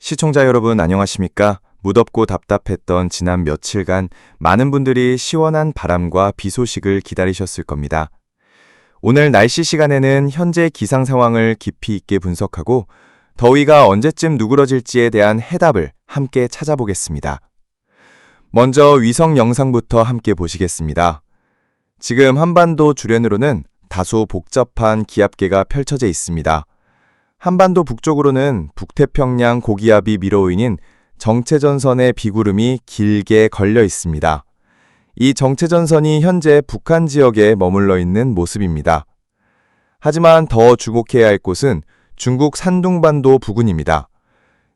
시청자 여러분 안녕하십니까? 무덥고 답답했던 지난 며칠간 많은 분들이 시원한 바람과 비 소식을 기다리셨을 겁니다. 오늘 날씨 시간에는 현재 기상 상황을 깊이 있게 분석하고 더위가 언제쯤 누그러질지에 대한 해답을 함께 찾아보겠습니다. 먼저 위성 영상부터 함께 보시겠습니다. 지금 한반도 주변으로는 다소 복잡한 기압계가 펼쳐져 있습니다. 한반도 북쪽으로는 북태평양 고기압이 밀어오인 정체전선의 비구름이 길게 걸려 있습니다. 이 정체전선이 현재 북한 지역에 머물러 있는 모습입니다. 하지만 더 주목해야 할 곳은 중국 산둥반도 부근입니다.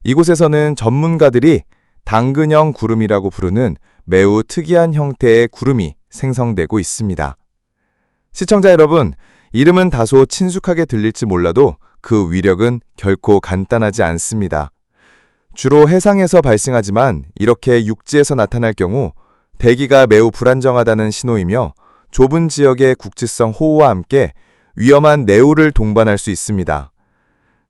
이곳에서는 전문가들이 당근형 구름이라고 부르는 매우 특이한 형태의 구름이 생성되고 있습니다. 시청자 여러분, 이름은 다소 친숙하게 들릴지 몰라도 그 위력은 결코 간단하지 않습니다. 주로 해상에서 발생하지만 이렇게 육지에서 나타날 경우 대기가 매우 불안정하다는 신호이며 좁은 지역의 국지성 호우와 함께 위험한 뇌우를 동반할 수 있습니다.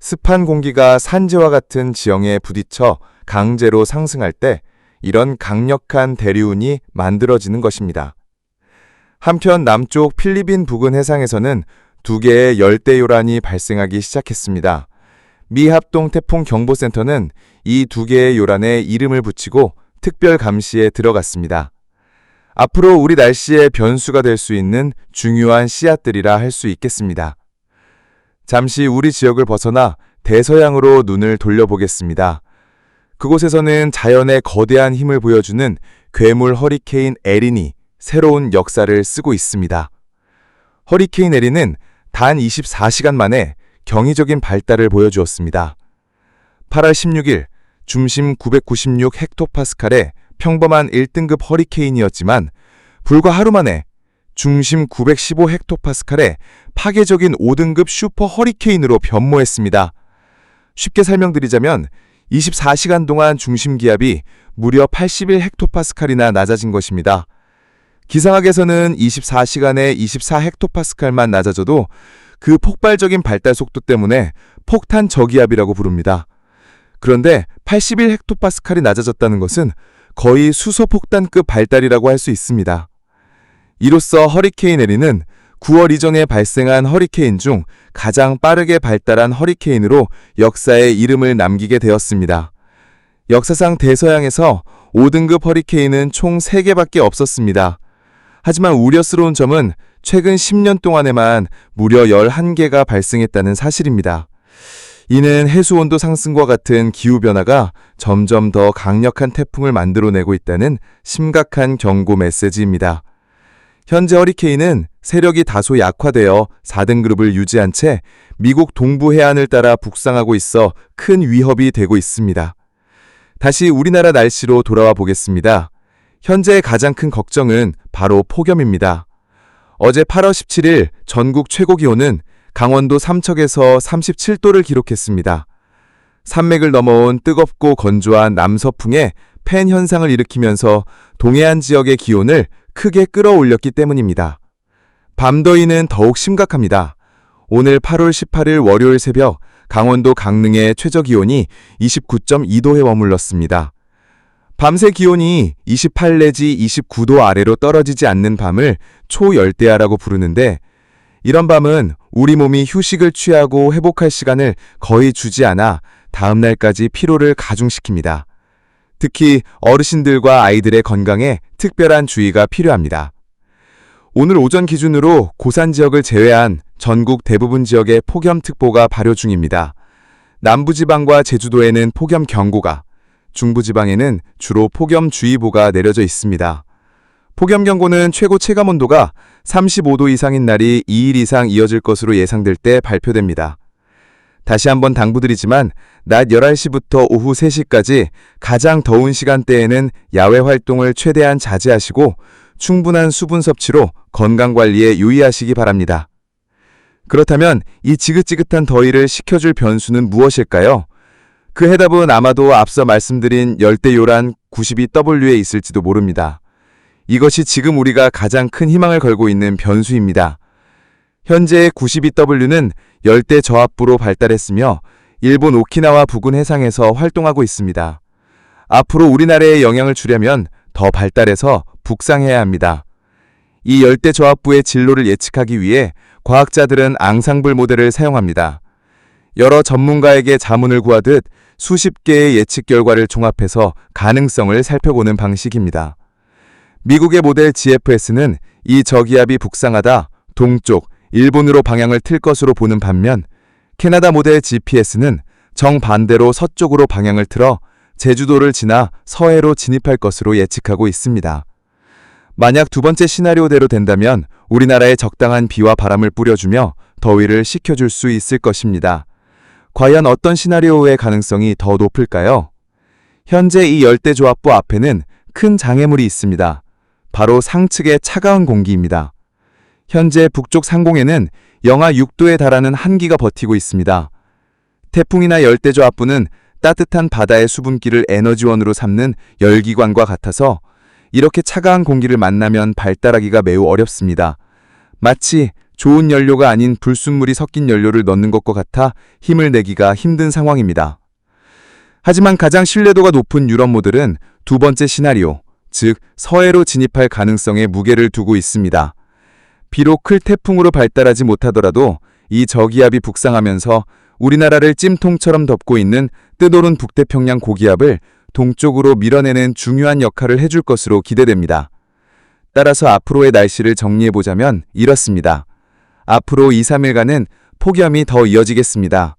습한 공기가 산지와 같은 지형에 부딪혀 강제로 상승할 때 이런 강력한 대류운이 만들어지는 것입니다. 한편 남쪽 필리핀 부근 해상에서는 두 개의 열대요란이 발생하기 시작했습니다. 미 합동 태풍 경보센터는 이 두 개의 요란에 이름을 붙이고 특별 감시에 들어갔습니다. 앞으로 우리 날씨의 변수가 될 수 있는 중요한 씨앗들이라 할 수 있겠습니다. 잠시 우리 지역을 벗어나 대서양으로 눈을 돌려보겠습니다. 그곳에서는 자연의 거대한 힘을 보여주는 괴물 허리케인 에린이 새로운 역사를 쓰고 있습니다. 허리케인 에린은 단 24시간 만에 경이적인 발달을 보여주었습니다. 8월 16일 중심 996 헥토파스칼의 평범한 1등급 허리케인이었지만 불과 하루 만에 중심 915 헥토파스칼의 파괴적인 5등급 슈퍼 허리케인으로 변모했습니다. 쉽게 설명드리자면 24시간 동안 중심 기압이 무려 81 헥토파스칼이나 낮아진 것입니다. 기상학에서는 24시간에 24 헥토파스칼만 낮아져도 그 폭발적인 발달 속도 때문에 폭탄 저기압이라고 부릅니다. 그런데 81 헥토파스칼이 낮아졌다는 것은 거의 수소폭탄급 발달이라고 할 수 있습니다. 이로써 허리케인 에린은 9월 이전에 발생한 허리케인 중 가장 빠르게 발달한 허리케인으로 역사에 이름을 남기게 되었습니다. 역사상 대서양에서 5등급 허리케인은 총 3개밖에 없었습니다. 하지만 우려스러운 점은 최근 10년 동안에만 무려 11개가 발생했다는 사실입니다. 이는 해수온도 상승과 같은 기후변화가 점점 더 강력한 태풍을 만들어내고 있다는 심각한 경고 메시지입니다. 현재 허리케인은 세력이 다소 약화되어 4등급을 유지한 채 미국 동부 해안을 따라 북상하고 있어 큰 위협이 되고 있습니다. 다시 우리나라 날씨로 돌아와 보겠습니다. 현재 가장 큰 걱정은 바로 폭염입니다. 어제 8월 17일 전국 최고 기온은 강원도 삼척에서 37도를 기록했습니다. 산맥을 넘어온 뜨겁고 건조한 남서풍에 팬 현상을 일으키면서 동해안 지역의 기온을 크게 끌어올렸기 때문입니다. 밤더위는 더욱 심각합니다. 오늘 8월 18일 월요일 새벽 강원도 강릉의 최저 기온이 29.2도에 머물렀습니다. 밤새 기온이 28 내지 29도 아래로 떨어지지 않는 밤을 초열대야라고 부르는데 이런 밤은 우리 몸이 휴식을 취하고 회복할 시간을 거의 주지 않아 다음날까지 피로를 가중시킵니다. 특히 어르신들과 아이들의 건강에 특별한 주의가 필요합니다. 오늘 오전 기준으로 고산 지역을 제외한 전국 대부분 지역에 폭염특보가 발효 중입니다. 남부지방과 제주도에는 폭염경고가, 중부지방에는 주로 폭염주의보가 내려져 있습니다. 폭염경고는 최고 체감온도가 35도 이상인 날이 2일 이상 이어질 것으로 예상될 때 발표됩니다. 다시 한번 당부드리지만 낮 11시부터 오후 3시까지 가장 더운 시간대에는 야외 활동을 최대한 자제하시고 충분한 수분 섭취로 건강관리에 유의하시기 바랍니다. 그렇다면 이 지긋지긋한 더위를 식혀줄 변수는 무엇일까요? 그 해답은 아마도 앞서 말씀드린 열대요란 92W에 있을지도 모릅니다. 이것이 지금 우리가 가장 큰 희망을 걸고 있는 변수입니다. 현재 92W는 열대 저압부로 발달했으며 일본 오키나와 부근 해상에서 활동하고 있습니다. 앞으로 우리나라에 영향을 주려면 더 발달해서 북상해야 합니다. 이 열대저압부의 진로를 예측하기 위해 과학자들은 앙상블 모델을 사용합니다. 여러 전문가에게 자문을 구하듯 수십 개의 예측 결과를 종합해서 가능성을 살펴보는 방식입니다. 미국의 모델 GFS는 이 저기압이 북상하다 동쪽, 일본으로 방향을 틀 것으로 보는 반면 캐나다 모델 GPS는 정반대로 서쪽으로 방향을 틀어 제주도를 지나 서해로 진입할 것으로 예측하고 있습니다. 만약 두 번째 시나리오대로 된다면 우리나라에 적당한 비와 바람을 뿌려주며 더위를 식혀줄 수 있을 것입니다. 과연 어떤 시나리오의 가능성이 더 높을까요? 현재 이 열대조압부 앞에는 큰 장애물이 있습니다. 바로 상측의 차가운 공기입니다. 현재 북쪽 상공에는 영하 6도에 달하는 한기가 버티고 있습니다. 태풍이나 열대저압부는 따뜻한 바다의 수분기를 에너지원으로 삼는 열기관과 같아서 이렇게 차가운 공기를 만나면 발달하기가 매우 어렵습니다. 마치 좋은 연료가 아닌 불순물이 섞인 연료를 넣는 것과 같아 힘을 내기가 힘든 상황입니다. 하지만 가장 신뢰도가 높은 유럽 모델은 두 번째 시나리오, 즉 서해로 진입할 가능성에 무게를 두고 있습니다. 비록 클 태풍으로 발달하지 못하더라도 이 저기압이 북상하면서 우리나라를 찜통처럼 덮고 있는 뜨거운 북태평양 고기압을 동쪽으로 밀어내는 중요한 역할을 해줄 것으로 기대됩니다. 따라서 앞으로의 날씨를 정리해보자면 이렇습니다. 앞으로 2, 3일간은 폭염이 더 이어지겠습니다.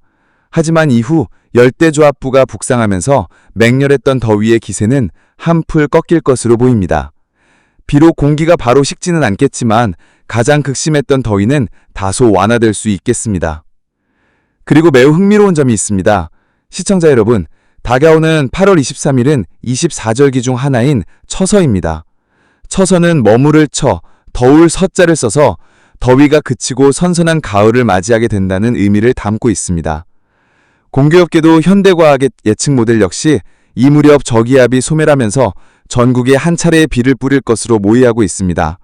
하지만 이후 열대조압부가 북상하면서 맹렬했던 더위의 기세는 한풀 꺾일 것으로 보입니다. 비록 공기가 바로 식지는 않겠지만 가장 극심했던 더위는 다소 완화될 수 있겠습니다. 그리고 매우 흥미로운 점이 있습니다. 시청자 여러분, 다가오는 8월 23일은 24절기 중 하나인 처서입니다. 처서는 머무를 처, 더울 서자를 써서 더위가 그치고 선선한 가을을 맞이하게 된다는 의미를 담고 있습니다. 공교롭게도 현대과학의 예측 모델 역시 이 무렵 저기압이 소멸하면서 전국에 한 차례의 비를 뿌릴 것으로 모의하고 있습니다.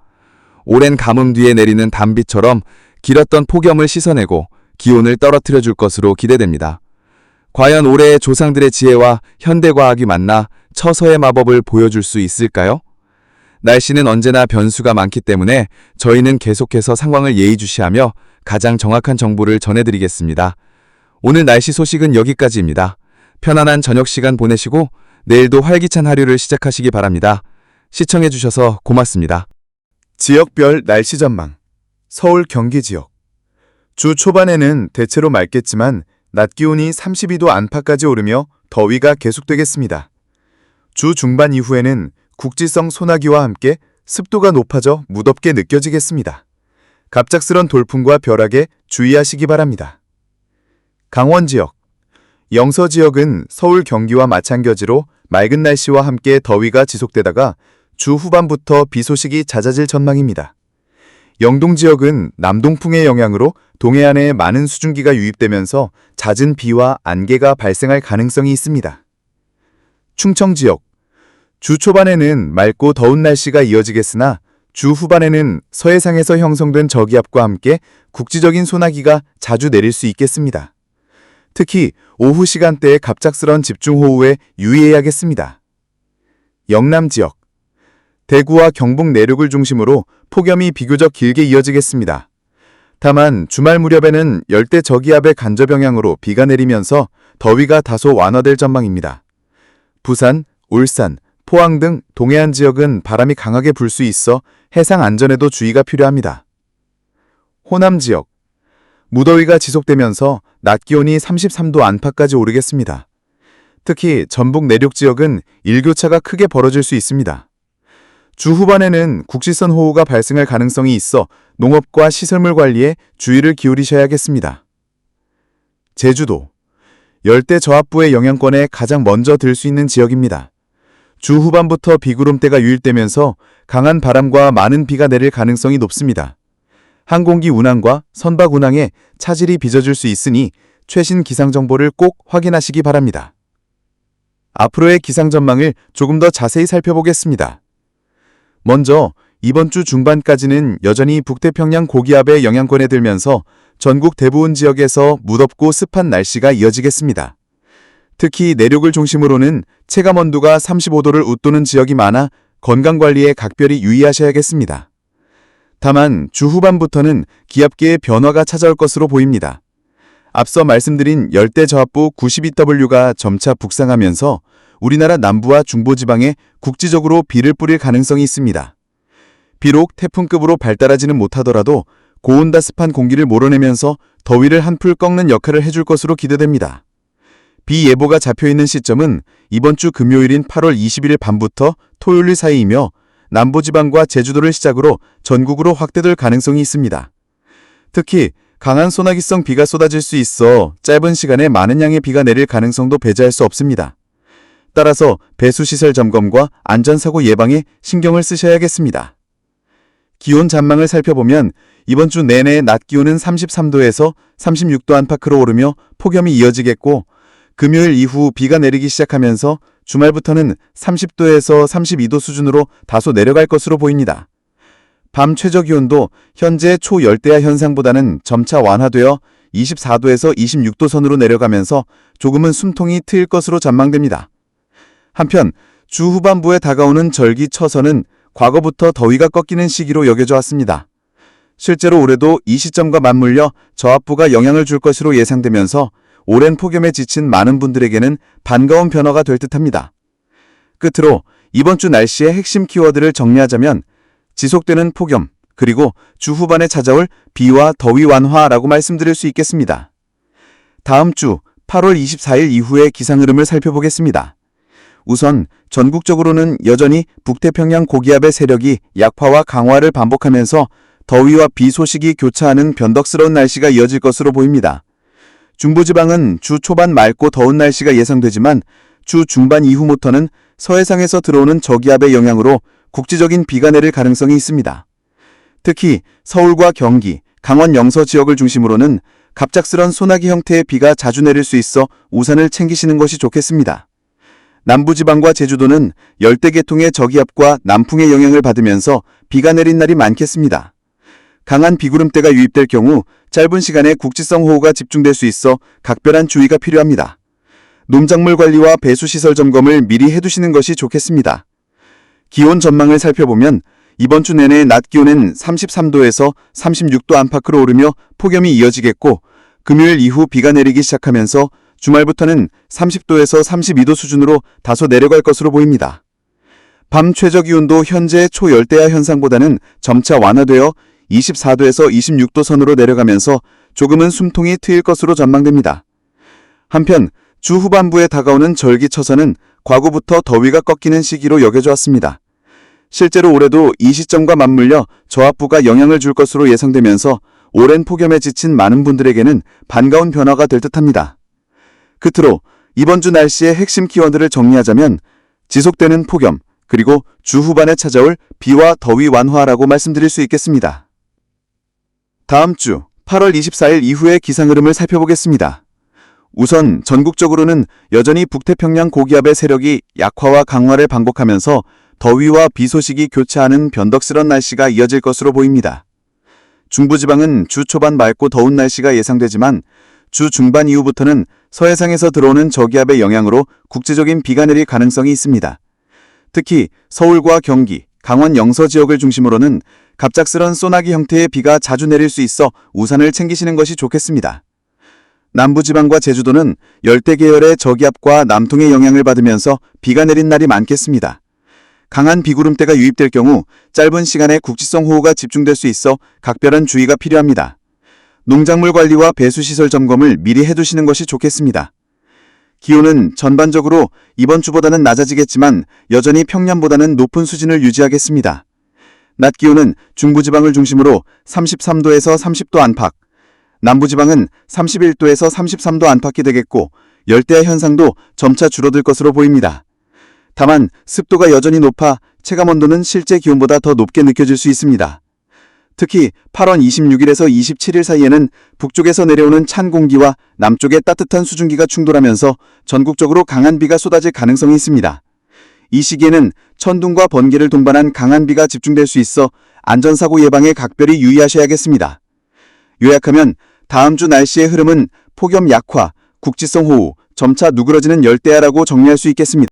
오랜 가뭄 뒤에 내리는 단비처럼 길었던 폭염을 씻어내고 기온을 떨어뜨려 줄 것으로 기대됩니다. 과연 올해의 조상들의 지혜와 현대과학이 만나 처서의 마법을 보여줄 수 있을까요? 날씨는 언제나 변수가 많기 때문에 저희는 계속해서 상황을 예의주시하며 가장 정확한 정보를 전해드리겠습니다. 오늘 날씨 소식은 여기까지입니다. 편안한 저녁 시간 보내시고 내일도 활기찬 하루를 시작하시기 바랍니다. 시청해주셔서 고맙습니다. 지역별 날씨 전망. 서울, 경기 지역. 주 초반에는 대체로 맑겠지만 낮 기온이 32도 안팎까지 오르며 더위가 계속되겠습니다. 주 중반 이후에는 국지성 소나기와 함께 습도가 높아져 무덥게 느껴지겠습니다. 갑작스런 돌풍과 벼락에 주의하시기 바랍니다. 강원 지역. 영서 지역은 서울, 경기와 마찬가지로 맑은 날씨와 함께 더위가 지속되다가 주 후반부터 비 소식이 잦아질 전망입니다. 영동 지역은 남동풍의 영향으로 동해안에 많은 수증기가 유입되면서 잦은 비와 안개가 발생할 가능성이 있습니다. 충청 지역. 주 초반에는 맑고 더운 날씨가 이어지겠으나 주 후반에는 서해상에서 형성된 저기압과 함께 국지적인 소나기가 자주 내릴 수 있겠습니다. 특히 오후 시간대에 갑작스런 집중호우에 유의해야겠습니다. 영남 지역. 대구와 경북 내륙을 중심으로 폭염이 비교적 길게 이어지겠습니다. 다만 주말 무렵에는 열대 저기압의 간접 영향으로 비가 내리면서 더위가 다소 완화될 전망입니다. 부산, 울산, 포항 등 동해안 지역은 바람이 강하게 불 수 있어 해상 안전에도 주의가 필요합니다. 호남 지역. 무더위가 지속되면서 낮 기온이 33도 안팎까지 오르겠습니다. 특히 전북 내륙 지역은 일교차가 크게 벌어질 수 있습니다. 주 후반에는 국지선 호우가 발생할 가능성이 있어 농업과 시설물 관리에 주의를 기울이셔야겠습니다. 제주도. 열대 저압부의 영향권에 가장 먼저 들 수 있는 지역입니다. 주 후반부터 비구름대가 유입되면서 강한 바람과 많은 비가 내릴 가능성이 높습니다. 항공기 운항과 선박 운항에 차질이 빚어질 수 있으니 최신 기상정보를 꼭 확인하시기 바랍니다. 앞으로의 기상 전망을 조금 더 자세히 살펴보겠습니다. 먼저 이번 주 중반까지는 여전히 북태평양 고기압의 영향권에 들면서 전국 대부분 지역에서 무덥고 습한 날씨가 이어지겠습니다. 특히 내륙을 중심으로는 체감온도가 35도를 웃도는 지역이 많아 건강관리에 각별히 유의하셔야겠습니다. 다만 주 후반부터는 기압계의 변화가 찾아올 것으로 보입니다. 앞서 말씀드린 열대저압부 92W가 점차 북상하면서 우리나라 남부와 중부지방에 국지적으로 비를 뿌릴 가능성이 있습니다. 비록 태풍급으로 발달하지는 못하더라도 고온다습한 공기를 몰아내면서 더위를 한풀 꺾는 역할을 해줄 것으로 기대됩니다. 비 예보가 잡혀있는 시점은 이번 주 금요일인 8월 21일 밤부터 토요일 사이이며 남부지방과 제주도를 시작으로 전국으로 확대될 가능성이 있습니다. 특히 강한 소나기성 비가 쏟아질 수 있어 짧은 시간에 많은 양의 비가 내릴 가능성도 배제할 수 없습니다. 따라서 배수시설 점검과 안전사고 예방에 신경을 쓰셔야겠습니다. 기온 전망을 살펴보면 이번 주 내내 낮 기온은 33도에서 36도 안팎으로 오르며 폭염이 이어지겠고 금요일 이후 비가 내리기 시작하면서 주말부터는 30도에서 32도 수준으로 다소 내려갈 것으로 보입니다. 밤 최저기온도 현재 초열대야 현상보다는 점차 완화되어 24도에서 26도 선으로 내려가면서 조금은 숨통이 트일 것으로 전망됩니다. 한편 주 후반부에 다가오는 절기처서는 과거부터 더위가 꺾이는 시기로 여겨져 왔습니다. 실제로 올해도 이 시점과 맞물려 저압부가 영향을 줄 것으로 예상되면서 오랜 폭염에 지친 많은 분들에게는 반가운 변화가 될 듯합니다. 끝으로 이번 주 날씨의 핵심 키워드를 정리하자면 지속되는 폭염, 그리고 주 후반에 찾아올 비와 더위 완화라고 말씀드릴 수 있겠습니다. 다음 주 8월 24일 이후의 기상 흐름을 살펴보겠습니다. 우선 전국적으로는 여전히 북태평양 고기압의 세력이 약화와 강화를 반복하면서 더위와 비 소식이 교차하는 변덕스러운 날씨가 이어질 것으로 보입니다. 중부지방은 주 초반 맑고 더운 날씨가 예상되지만 주 중반 이후부터는 서해상에서 들어오는 저기압의 영향으로 국지적인 비가 내릴 가능성이 있습니다. 특히 서울과 경기, 강원 영서 지역을 중심으로는 갑작스런 소나기 형태의 비가 자주 내릴 수 있어 우산을 챙기시는 것이 좋겠습니다. 남부지방과 제주도는 열대계통의 저기압과 남풍의 영향을 받으면서 비가 내린 날이 많겠습니다. 강한 비구름대가 유입될 경우 짧은 시간에 국지성 호우가 집중될 수 있어 각별한 주의가 필요합니다. 농작물 관리와 배수시설 점검을 미리 해두시는 것이 좋겠습니다. 기온 전망을 살펴보면 이번 주 내내 낮 기온은 33도에서 36도 안팎으로 오르며 폭염이 이어지겠고 금요일 이후 비가 내리기 시작하면서 주말부터는 30도에서 32도 수준으로 다소 내려갈 것으로 보입니다. 밤 최저기온도 현재 초열대야 현상보다는 점차 완화되어 24도에서 26도 선으로 내려가면서 조금은 숨통이 트일 것으로 전망됩니다. 한편 주 후반부에 다가오는 절기처서는 과거부터 더위가 꺾이는 시기로 여겨져 왔습니다. 실제로 올해도 이 시점과 맞물려 저압부가 영향을 줄 것으로 예상되면서 오랜 폭염에 지친 많은 분들에게는 반가운 변화가 될 듯합니다. 끝으로 이번 주 날씨의 핵심 키워드를 정리하자면 지속되는 폭염, 그리고 주 후반에 찾아올 비와 더위 완화라고 말씀드릴 수 있겠습니다. 다음 주 8월 24일 이후의 기상 흐름을 살펴보겠습니다. 우선 전국적으로는 여전히 북태평양 고기압의 세력이 약화와 강화를 반복하면서 더위와 비 소식이 교차하는 변덕스런 날씨가 이어질 것으로 보입니다. 중부지방은 주 초반 맑고 더운 날씨가 예상되지만 주 중반 이후부터는 서해상에서 들어오는 저기압의 영향으로 국지적인 비가 내릴 가능성이 있습니다. 특히 서울과 경기, 강원 영서 지역을 중심으로는 갑작스런 소나기 형태의 비가 자주 내릴 수 있어 우산을 챙기시는 것이 좋겠습니다. 남부지방과 제주도는 열대계열의 저기압과 남통의 영향을 받으면서 비가 내린 날이 많겠습니다. 강한 비구름대가 유입될 경우 짧은 시간에 국지성 호우가 집중될 수 있어 각별한 주의가 필요합니다. 농작물 관리와 배수시설 점검을 미리 해두시는 것이 좋겠습니다. 기온은 전반적으로 이번 주보다는 낮아지겠지만 여전히 평년보다는 높은 수준을 유지하겠습니다. 낮 기온은 중부지방을 중심으로 33도에서 30도 안팎, 남부지방은 31도에서 33도 안팎이 되겠고 열대야 현상도 점차 줄어들 것으로 보입니다. 다만 습도가 여전히 높아 체감온도는 실제 기온보다 더 높게 느껴질 수 있습니다. 특히 8월 26일에서 27일 사이에는 북쪽에서 내려오는 찬 공기와 남쪽의 따뜻한 수증기가 충돌하면서 전국적으로 강한 비가 쏟아질 가능성이 있습니다. 이 시기에는 천둥과 번개를 동반한 강한 비가 집중될 수 있어 안전사고 예방에 각별히 유의하셔야겠습니다. 요약하면 다음 주 날씨의 흐름은 폭염 약화, 국지성 호우, 점차 누그러지는 열대야라고 정리할 수 있겠습니다.